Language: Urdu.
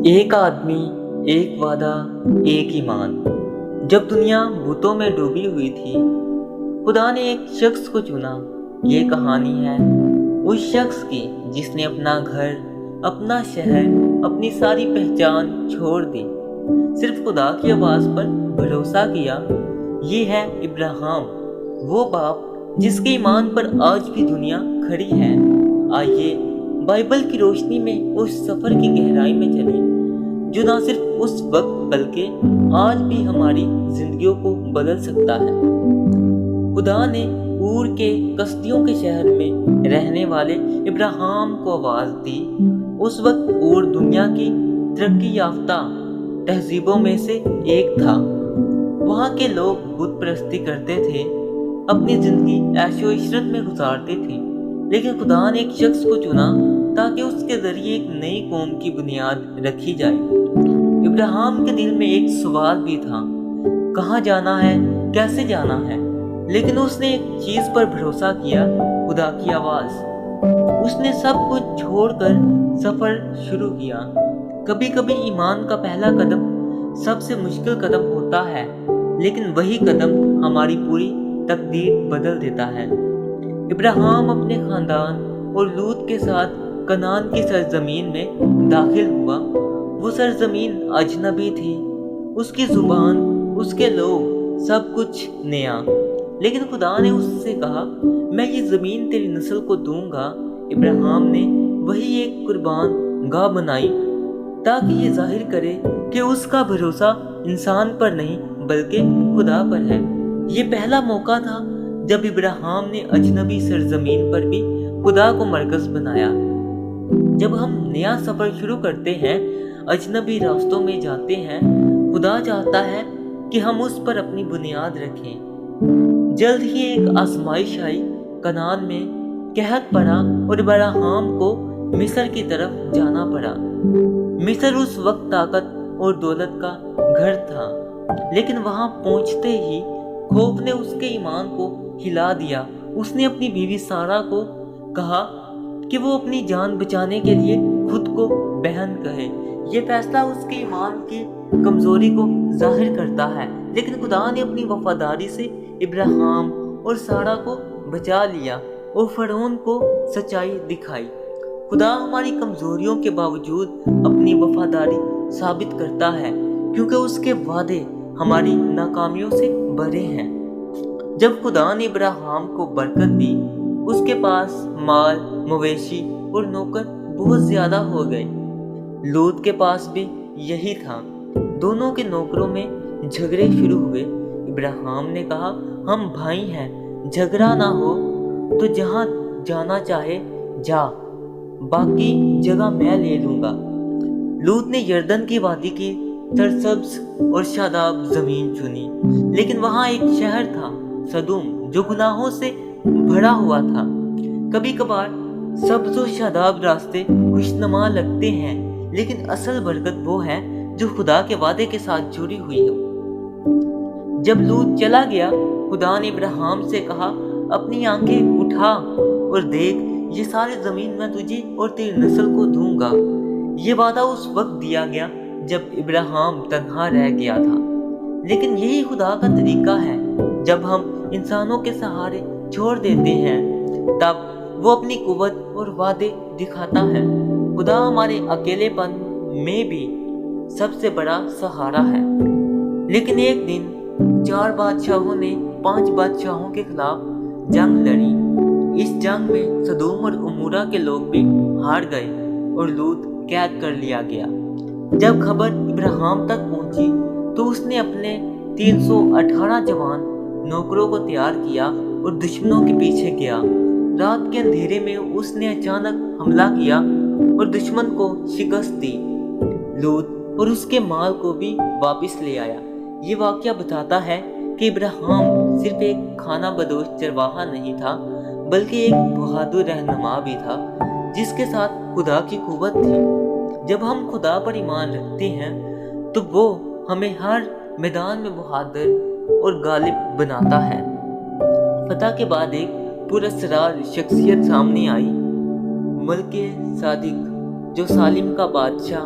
ایک آدمی، ایک وعدہ، ایک ایمان۔ جب دنیا بتوں میں ڈوبی ہوئی تھی، خدا نے ایک شخص کو چنا۔ یہ کہانی ہے اس شخص کی جس نے اپنا گھر، اپنا شہر، اپنی ساری پہچان چھوڑ دی، صرف خدا کی آواز پر بھروسہ کیا۔ یہ ہے ابراہیم، وہ باپ جس کے ایمان پر آج بھی دنیا کھڑی ہے۔ آئیے بائبل کی روشنی میں اس سفر کی گہرائی میں چلیں جو نہ صرف اس وقت بلکہ آج بھی ہماری زندگیوں کو بدل سکتا ہے۔ خدا نے اور کے کسدیوں کے شہر میں رہنے والے ابراہیم کو آواز دی۔ اس وقت اور دنیا کی ترقی یافتہ تہذیبوں میں سے ایک تھا۔ وہاں کے لوگ بت پرستی کرتے تھے، اپنی زندگی عیش و عشرت میں گزارتے تھے، لیکن خدا نے ایک شخص کو چنا تاکہ اس کے ذریعے ایک نئی قوم کی بنیاد رکھی جائے۔ ابراہیم کے دل میں ایک سوال بھی تھا، کہاں جانا ہے، کیسے جانا ہے؟ لیکن اس نے ایک چیز پر بھروسہ کیا، خدا کی آواز۔ اس نے سب کچھ چھوڑ کر سفر شروع کیا۔ کبھی کبھی ایمان کا پہلا قدم سب سے مشکل قدم ہوتا ہے، لیکن وہی قدم ہماری پوری تقدیر بدل دیتا ہے۔ ابراہیم اپنے خاندان اور لوط کے ساتھ کنعان کی سرزمین میں داخل ہوا۔ وہ سرزمین اجنبی تھی، اس کی زبان، اس کے لوگ، سب کچھ نیا۔ لیکن خدا نے اس سے کہا، میں یہ زمین تیری نسل کو دوں گا۔ ابراہیم نے وہی ایک قربان گاہ بنائی تاکہ یہ ظاہر کرے کہ اس کا بھروسہ انسان پر نہیں بلکہ خدا پر ہے۔ یہ پہلا موقع تھا جب ابراہیم نے اجنبی سرزمین پر بھی خدا کو مرکز بنایا۔ جب ہم نیا سفر شروع کرتے ہیں، اجنبی راستوں میں جاتے ہیں، خدا چاہتا ہے کہ ہم اس پر اپنی بنیاد رکھیں۔ جلد ہی ایک آزمائش آئی، کنعان میں قحط پڑا اور ابراہیم کو مصر کی طرف جانا پڑا۔ مصر اس وقت طاقت اور دولت کا گھر تھا، لیکن وہاں پہنچتے ہی خوف نے اس کے ایمان کو ہلا دیا۔ اس نے اپنی بیوی سارہ کو کہا کہ وہ اپنی جان بچانے کے لیے خود کو بہن کہے۔ یہ فیصلہ اس کے ایمان کی کمزوری کو ظاہر کرتا ہے، لیکن خدا نے اپنی وفاداری سے ابراہیم اور سارہ کو بچا لیا اور فرعون کو سچائی دکھائی۔ خدا ہماری کمزوریوں کے باوجود اپنی وفاداری ثابت کرتا ہے، کیونکہ اس کے وعدے ہماری ناکامیوں سے بڑے ہیں۔ جب خدا نے ابراہیم کو برکت دی، اس کے پاس مال، مویشی اور نوکر بہت زیادہ ہو گئے۔ لوط کے پاس بھی یہی تھا۔ دونوں کے نوکروں میں جھگڑے شروع ہوئے۔ ابراہیم نے کہا، ہم بھائی ہیں، جھگڑا نہ ہو تو جہاں جانا چاہے جا، باقی جگہ میں لے لوں گا۔ لوط نے یردن کی وادی کی سرسبز اور شاداب زمین چنی، لیکن وہاں ایک شہر تھا، سدوم، جو گناہوں سے بھرا ہوا تھا۔ کبھی کبھار سبز و شاداب راستے خوشنما لگتے ہیں، لیکن اصل برکت وہ ہے جو خدا کے وعدے کے ساتھ جڑی ہوئی ہو۔ جب لوط چلا گیا، خدا نے ابراہیم سے کہا، اپنی آنکھیں اٹھا اور دیکھ، یہ ساری زمین میں تجھے اور تیری نسل کو دوں گا۔ یہ وعدہ اس وقت دیا گیا جب ابراہیم تنہا رہ گیا تھا، لیکن یہی خدا کا طریقہ ہے۔ جب ہم انسانوں کے سہارے چھوڑ دیتے ہیں، تب وہ اپنی قوت اور وعدے دکھاتا ہے۔ خدا ہمارے اکیلے پن میں بھی سب سے بڑا سہارا ہے۔ لیکن ایک دن 4 بادشاہوں نے 5 بادشاہوں کے خلاف جنگ لڑی۔ اس جنگ میں سدوم اور عمورہ کے لوگ بھی ہار گئے اور لوط قید کر لیا گیا۔ جب خبر ابراہیم تک پہنچی تو اس نے اپنے 318 جوان نوکروں کو تیار کیا اور دشمنوں کے پیچھے گیا۔ رات کے اندھیرے میں اس نے اچانک حملہ کیا اور دشمن کو شکست دی۔ لوط اور اس کے مال کو بھی واپس لے آیا۔ یہ واقعہ بتاتا ہے کہ ابراہیم صرف ایک کھانا بدوش چرواہا نہیں تھا، بلکہ ایک بہادر رہنما بھی تھا جس کے ساتھ خدا کی قوت تھی۔ جب ہم خدا پر ایمان رکھتے ہیں تو وہ ہمیں ہر میدان میں بہادر اور غالب بناتا ہے۔ فتح کے بعد ایک پراسرار شخصیت سامنے آئی، ملک صادق، جو سالم کا بادشاہ